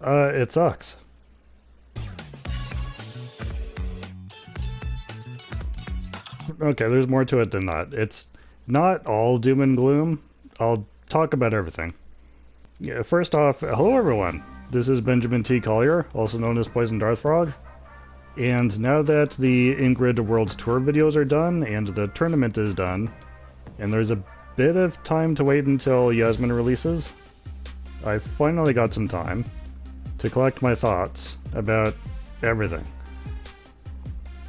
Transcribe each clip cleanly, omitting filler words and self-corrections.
It sucks. Okay, there's more to it than that. It's not all doom and gloom. I'll talk about everything. Yeah, first off, hello everyone. This is Benjamin T. Collier, also known as Poison Darth Frog. And now that the Ingrid World Tour videos are done and the tournament is done, and there's a bit of time to wait until Yasmin releases, I finally got some time to collect my thoughts about everything.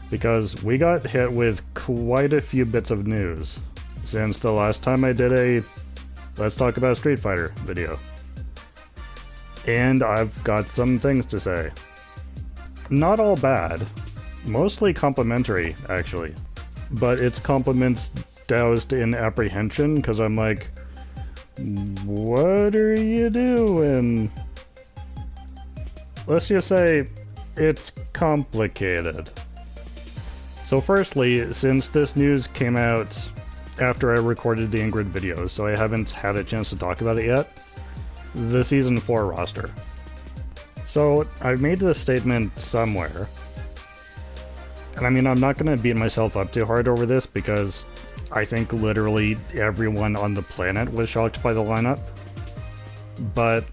Because we got hit with quite a few bits of news since the last time I did a Let's Talk About Street Fighter video. And I've got some things to say. Not all bad. Mostly complimentary, actually. But it's compliments doused in apprehension, because I'm like, what are you doing? Let's just say, it's complicated. So firstly, since this news came out after I recorded the Ingrid videos, so I haven't had a chance to talk about it yet, the Season 4 roster. So, I've made this statement somewhere, and I mean, I'm not going to beat myself up too hard over this because I think literally everyone on the planet was shocked by the lineup, but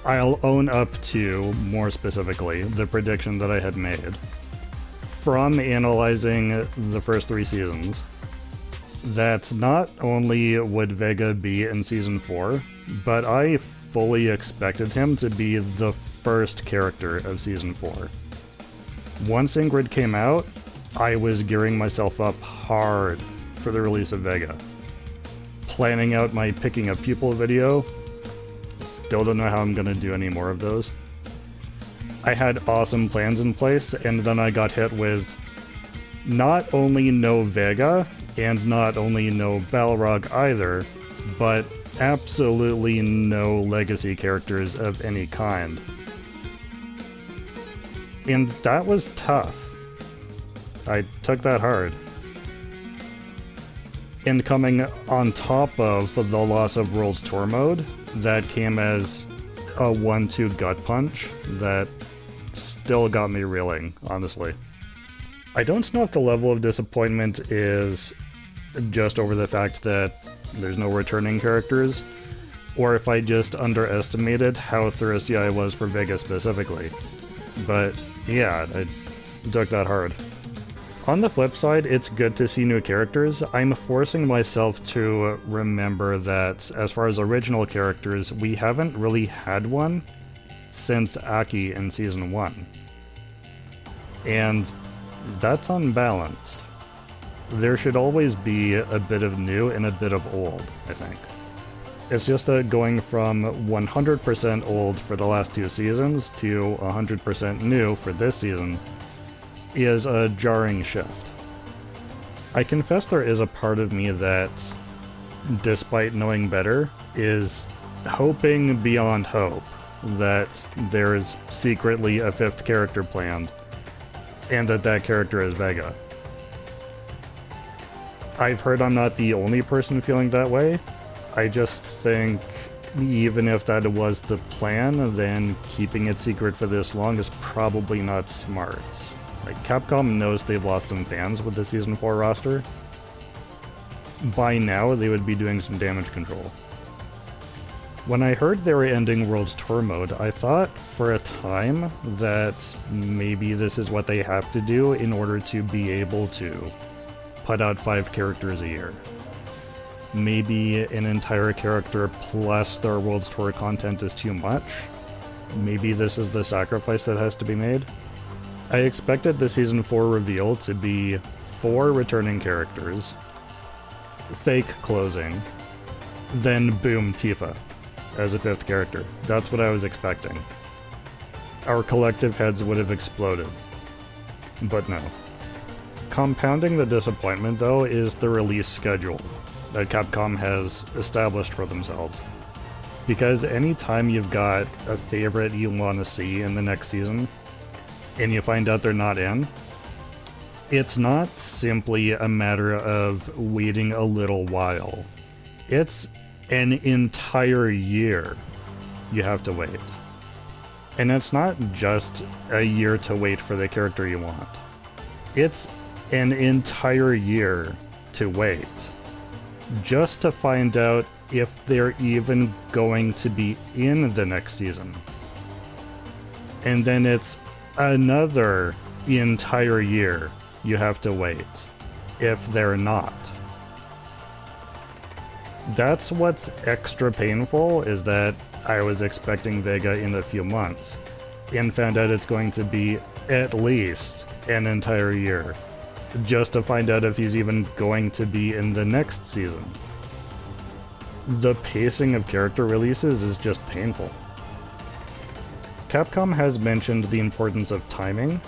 I'll own up to, more specifically, the prediction that I had made. From analyzing the first 3 seasons, that not only would Vega be in Season 4, but I fully expected him to be the first character of Season 4. Once Ingrid came out, I was gearing myself up hard for the release of Vega. Planning out my picking a pupil video. Still don't know how I'm gonna do any more of those. I had awesome plans in place, and then I got hit with not only no Vega, and not only no Balrog either, but absolutely no legacy characters of any kind. And that was tough. I took that hard. And coming on top of the loss of World's Tour mode, that came as a 1-2 gut punch that still got me reeling, honestly. I don't know if the level of disappointment is just over the fact that there's no returning characters, or if I just underestimated how thirsty I was for Vega specifically. But yeah, I took that hard. On the flip side, it's good to see new characters. I'm forcing myself to remember that as far as original characters, we haven't really had one since Aki in Season 1. And that's unbalanced. There should always be a bit of new and a bit of old, I think. It's just that going from 100% old for the last 2 seasons to 100% new for this season is a jarring shift. I confess there is a part of me that, despite knowing better, is hoping beyond hope that there's secretly a 5th character planned, and that character is Vega. I've heard I'm not the only person feeling that way. I just think even if that was the plan, then keeping it secret for this long is probably not smart. Like, Capcom knows they've lost some fans with the Season 4 roster. By now, they would be doing some damage control. When I heard they were ending World's Tour mode, I thought for a time that maybe this is what they have to do in order to be able to put out 5 characters a year. Maybe an entire character plus their World's Tour content is too much. Maybe this is the sacrifice that has to be made. I expected the Season 4 reveal to be 4 returning characters, fake closing, then boom, Tifa as a 5th character. That's what I was expecting. Our collective heads would have exploded. But no. Compounding the disappointment, though, is the release schedule that Capcom has established for themselves. Because anytime you've got a favorite you want to see in the next season, and you find out they're not in, it's not simply a matter of waiting a little while. It's an entire year you have to wait. And it's not just a year to wait for the character you want. It's an entire year to wait just to find out if they're even going to be in the next season. And then it's another entire year you have to wait if they're not. That's what's extra painful, is that I was expecting Vega in a few months and found out it's going to be at least an entire year just to find out if he's even going to be in the next season. The pacing of character releases is just painful. Capcom has mentioned the importance of timing,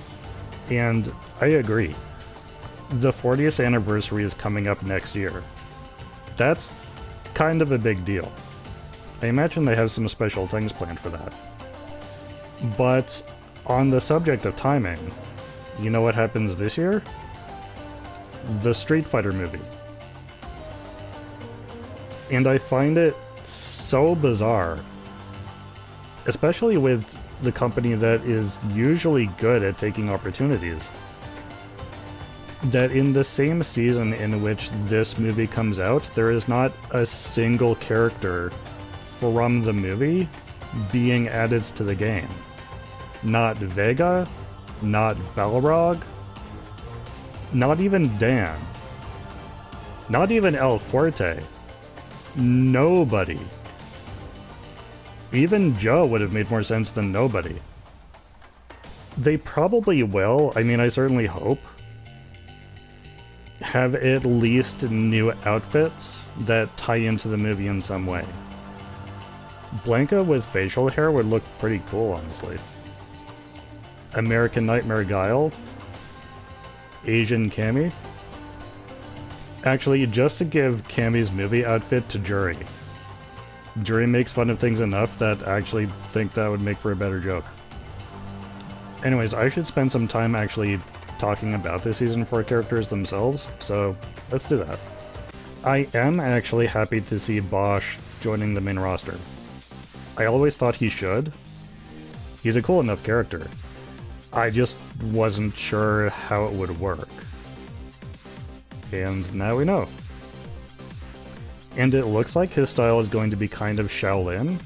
and I agree. The 40th anniversary is coming up next year. That's kind of a big deal. I imagine they have some special things planned for that. But on the subject of timing, you know what happens this year? The Street Fighter movie. And I find it so bizarre, especially with the company that is usually good at taking opportunities, that in the same season in which this movie comes out, there is not a single character from the movie being added to the game. Not Vega, not Balrog, not even Dan, not even El Fuerte. Nobody. Even Joe would have made more sense than nobody. They probably will, I mean, I certainly hope, have at least new outfits that tie into the movie in some way. Blanca with facial hair would look pretty cool, honestly. American Nightmare Guile. Asian Cammy. Actually, just to give Cammy's movie outfit to Jury. Jury makes fun of things enough that I actually think that would make for a better joke. Anyways, I should spend some time actually talking about the Season 4 characters themselves, so let's do that. I am actually happy to see Bosch joining the main roster. I always thought he should. He's a cool enough character. I just wasn't sure how it would work. And now we know. And it looks like his style is going to be kind of Shaolin,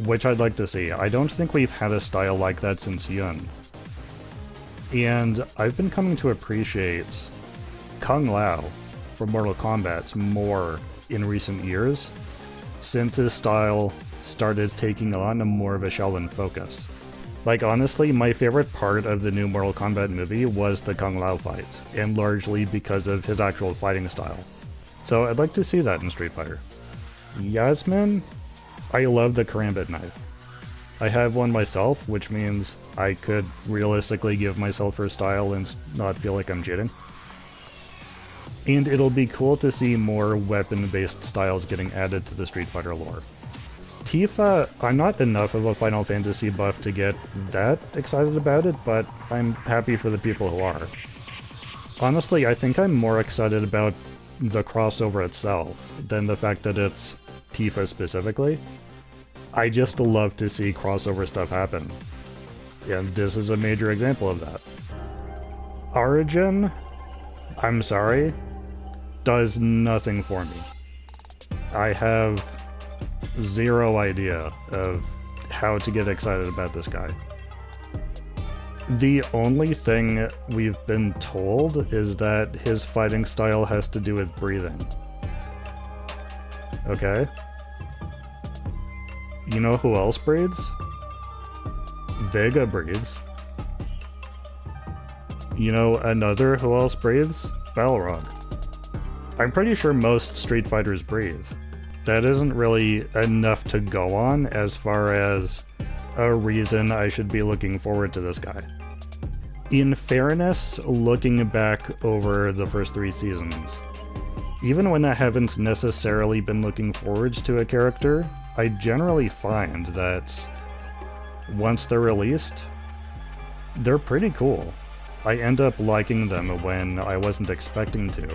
which I'd like to see. I don't think we've had a style like that since Yun. And I've been coming to appreciate Kung Lao from Mortal Kombat more in recent years, since his style started taking on a more of a Shaolin focus. Like, honestly, my favorite part of the new Mortal Kombat movie was the Kung Lao fight, and largely because of his actual fighting style. So I'd like to see that in Street Fighter. Yasmin? I love the Karambit knife. I have one myself, which means I could realistically give myself her style and not feel like I'm cheating. And it'll be cool to see more weapon-based styles getting added to the Street Fighter lore. Tifa, I'm not enough of a Final Fantasy buff to get that excited about it, but I'm happy for the people who are. Honestly, I think I'm more excited about the crossover itself than the fact that it's Tifa specifically. I just love to see crossover stuff happen, and this is a major example of that. Origin, I'm sorry, does nothing for me. I have zero idea of how to get excited about this guy. The only thing we've been told is that his fighting style has to do with breathing. Okay? You know who else breathes? Vega breathes. You know another who else breathes? Balrog. I'm pretty sure most Street Fighters breathe. That isn't really enough to go on as far as a reason I should be looking forward to this guy. In fairness, looking back over the first 3 seasons, even when I haven't necessarily been looking forward to a character, I generally find that once they're released, they're pretty cool. I end up liking them when I wasn't expecting to.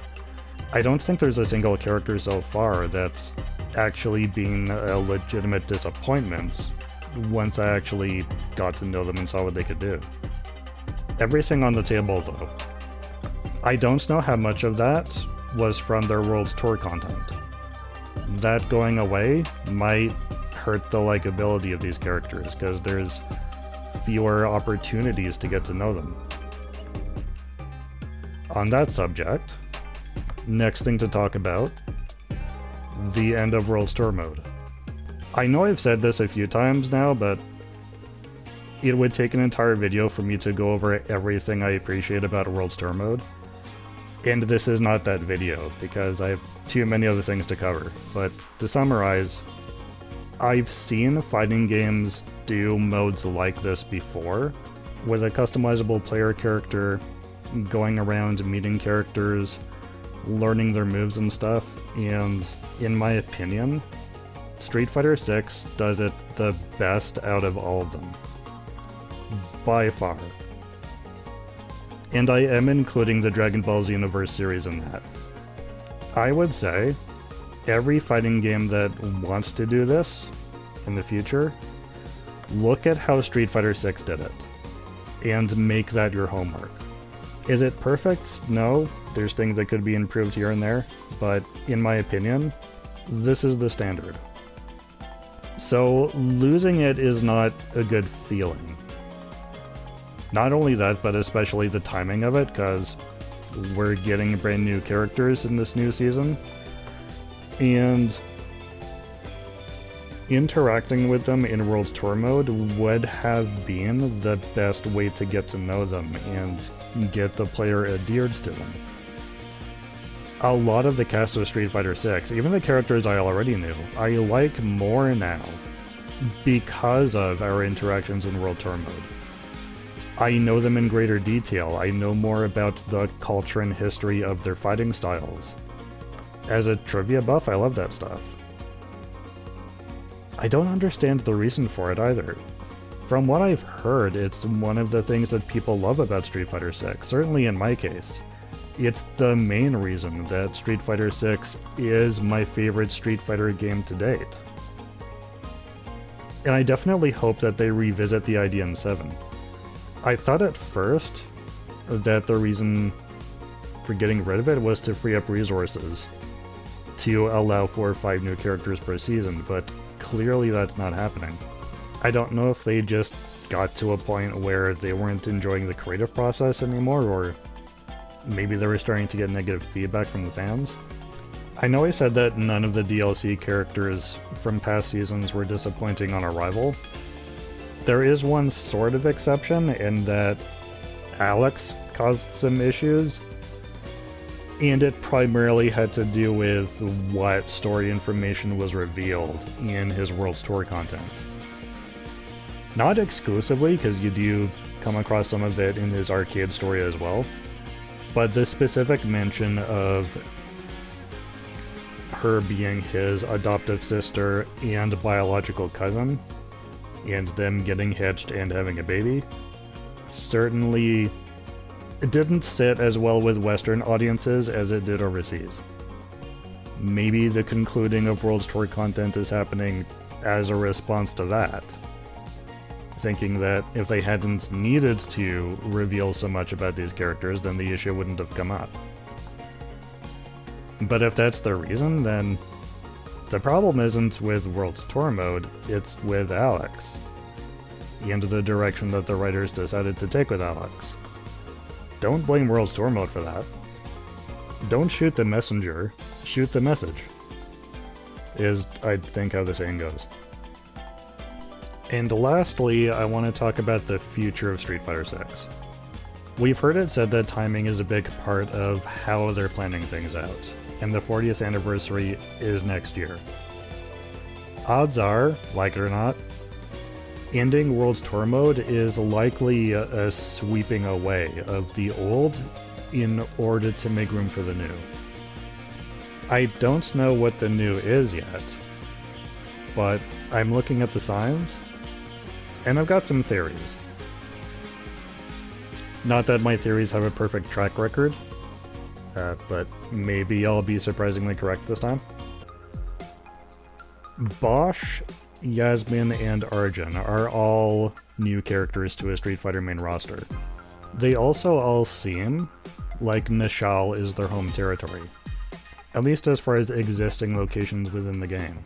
I don't think there's a single character so far that's actually been a legitimate disappointment once I actually got to know them and saw what they could do. Everything on the table, though. I don't know how much of that was from their World's Tour content. That going away might hurt the likability of these characters, because there's fewer opportunities to get to know them. On that subject, next thing to talk about, the end of World's Tour mode. I know I've said this a few times now, but it would take an entire video for me to go over everything I appreciate about World's Tour mode. And this is not that video, because I have too many other things to cover. But to summarize, I've seen fighting games do modes like this before, with a customizable player character going around meeting characters, learning their moves and stuff, and in my opinion, Street Fighter 6 does it the best out of all of them. By far. And I am including the Dragon Ball Xenoverse series in that. I would say every fighting game that wants to do this in the future, look at how Street Fighter 6 did it, and make that your homework. Is it perfect? No. There's things that could be improved here and there, but in my opinion, this is the standard. So losing it is not a good feeling. Not only that, but especially the timing of it, because we're getting brand new characters in this new season, and interacting with them in World's Tour mode would have been the best way to get to know them and get the player adhered to them. A lot of the cast of Street Fighter 6, even the characters I already knew, I like more now because of our interactions in World Tour mode. I know them in greater detail. I know more about the culture and history of their fighting styles. As a trivia buff, I love that stuff. I don't understand the reason for it either. From what I've heard, it's one of the things that people love about Street Fighter 6, certainly in my case. It's the main reason that Street Fighter 6 is my favorite Street Fighter game to date. And I definitely hope that they revisit the idea in 7. I thought at first that the reason for getting rid of it was to free up resources to allow 4 or 5 new characters per season, but clearly that's not happening. I don't know if they just got to a point where they weren't enjoying the creative process anymore, or maybe they were starting to get negative feedback from the fans. I know I said that none of the DLC characters from past seasons were disappointing on arrival. There is one sort of exception in that Alex caused some issues, and it primarily had to do with what story information was revealed in his World's Tour content. Not exclusively, because you do come across some of it in his arcade story as well, but the specific mention of her being his adoptive sister and biological cousin, and them getting hitched and having a baby, certainly it didn't sit as well with Western audiences as it did overseas. Maybe the concluding of World's Tour content is happening as a response to that, thinking that if they hadn't needed to reveal so much about these characters, then the issue wouldn't have come up. But if that's the reason, then the problem isn't with World's Tour mode, it's with Alex, and the direction that the writers decided to take with Alex. Don't blame World's Tour mode for that. Don't shoot the messenger, shoot the message, is, I think, how the saying goes. And lastly, I want to talk about the future of Street Fighter 6. We've heard it said that timing is a big part of how they're planning things out, and the 40th anniversary is next year. Odds are, like it or not, ending World's Tour mode is likely a sweeping away of the old in order to make room for the new. I don't know what the new is yet, but I'm looking at the signs, and I've got some theories. Not that my theories have a perfect track record, but maybe I'll be surprisingly correct this time. Bosch Yasmin, and Arjun are all new characters to a Street Fighter main roster. They also all seem like Nishal is their home territory, at least as far as existing locations within the game.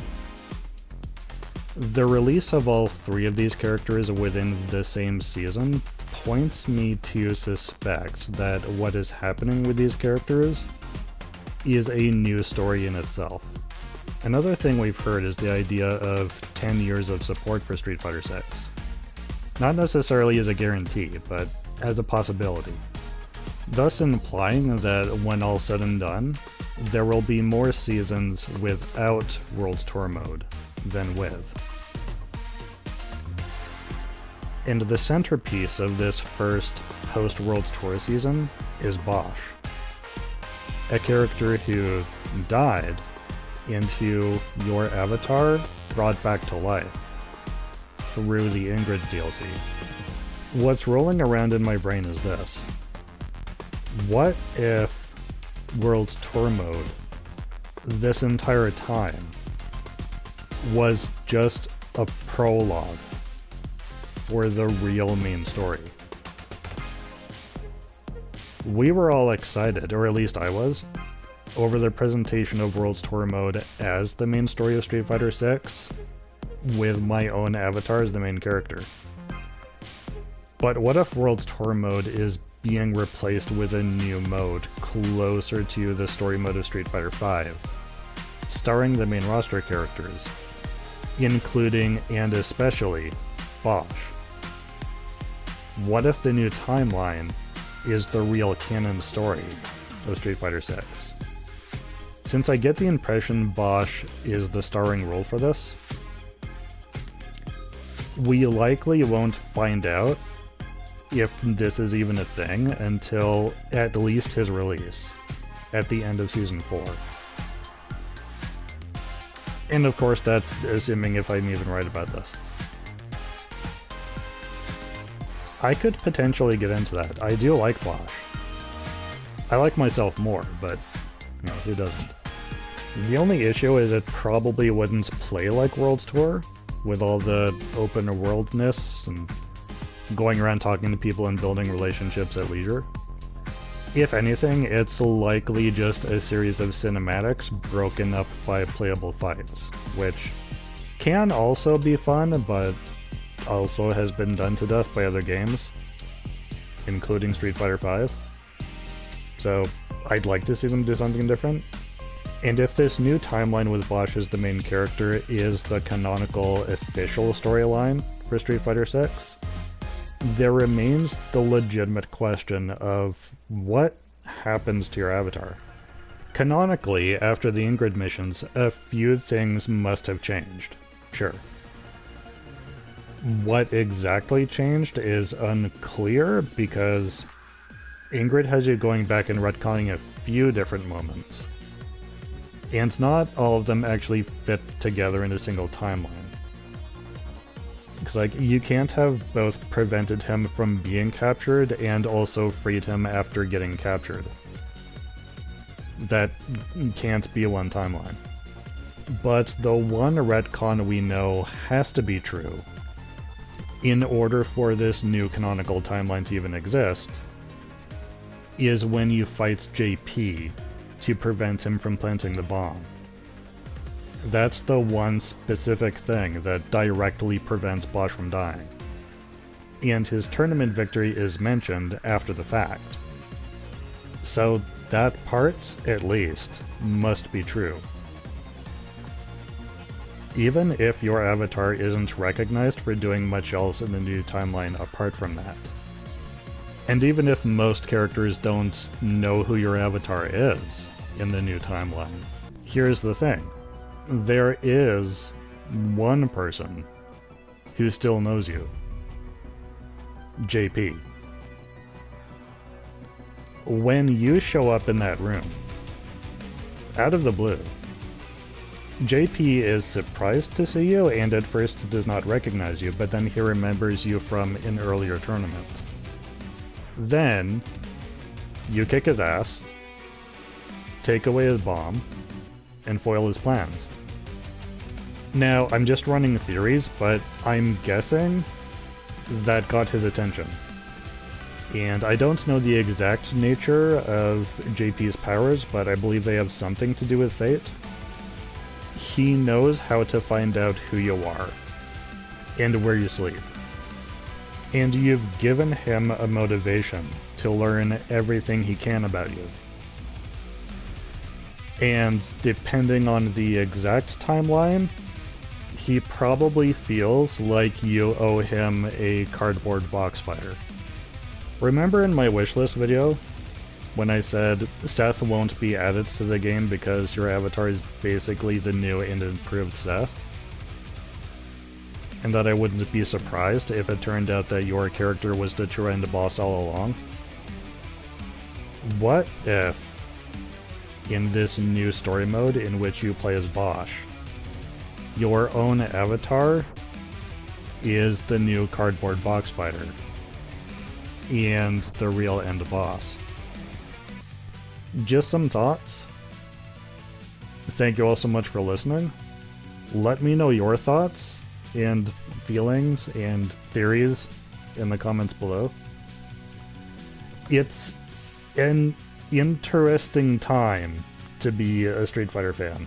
The release of all three of these characters within the same season points me to suspect that what is happening with these characters is a new story in itself. Another thing we've heard is the idea of 10 years of support for Street Fighter 6. Not necessarily as a guarantee, but as a possibility. Thus implying that when all said and done, there will be more seasons without World Tour mode than with. And the centerpiece of this first post-World Tour season is Bosch, a character who died into your avatar brought back to life through the Ingrid DLC. What's rolling around in my brain is this. What if World Tour mode this entire time was just a prologue for the real main story? We were all excited, or at least I was, over the presentation of World Tour mode as the main story of Street Fighter 6, with my own avatar as the main character. But what if World Tour mode is being replaced with a new mode closer to the story mode of Street Fighter V, starring the main roster characters, including and especially Bosch? What if the new timeline is the real canon story of Street Fighter 6? Since I get the impression Bosch is the starring role for this, we likely won't find out if this is even a thing until at least his release at the end of Season 4. And of course that's assuming if I'm even right about this. I could potentially get into that. I do like Bosch. I like myself more, but you know, who doesn't? The only issue is it probably wouldn't play like World Tour, with all the open worldness and going around talking to people and building relationships at leisure. If anything, it's likely just a series of cinematics broken up by playable fights, which can also be fun, but also has been done to death by other games, including Street Fighter V. So I'd like to see them do something different. And if this new timeline with Bosch as the main character is the canonical official storyline for Street Fighter 6, there remains the legitimate question of what happens to your avatar. Canonically, after the Ingrid missions, a few things must have changed. Sure. What exactly changed is unclear because Ingrid has you going back and retconning a few different moments. And not all of them actually fit together in a single timeline. Because, like, you can't have both prevented him from being captured and also freed him after getting captured. That can't be one timeline. But the one retcon we know has to be true in order for this new canonical timeline to even exist is when you fight JP to prevent him from planting the bomb. That's the one specific thing that directly prevents Bosch from dying. And his tournament victory is mentioned after the fact. So that part, at least, must be true. Even if your avatar isn't recognized for doing much else in the new timeline apart from that. And even if most characters don't know who your avatar is in the new timeline, here's the thing. There is one person who still knows you. JP. When you show up in that room, out of the blue, JP is surprised to see you and at first does not recognize you, but then he remembers you from an earlier tournament. Then, you kick his ass, take away his bomb, and foil his plans. Now, I'm just running theories, but I'm guessing that got his attention. And I don't know the exact nature of JP's powers, but I believe they have something to do with fate. He knows how to find out who you are, and where you sleep. And you've given him a motivation to learn everything he can about you. And depending on the exact timeline, he probably feels like you owe him a cardboard box fighter. Remember in my wishlist video when I said Seth won't be added to the game because your avatar is basically the new and improved Seth? And that I wouldn't be surprised if it turned out that your character was the true end boss all along? What if, in this new story mode in which you play as Bosch, your own avatar is the new cardboard box fighter and the real end boss? Just some thoughts. Thank you all so much for listening. Let me know your thoughts and feelings and theories in the comments below. It's an interesting time to be a Street Fighter fan.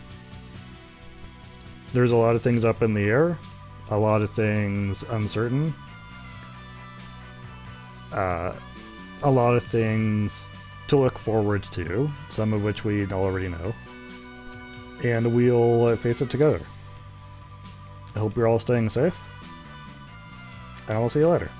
There's a lot of things up in the air, a lot of things uncertain, a lot of things to look forward to, some of which we already know, and we'll face it together. I hope you're all staying safe, and I'll see you later.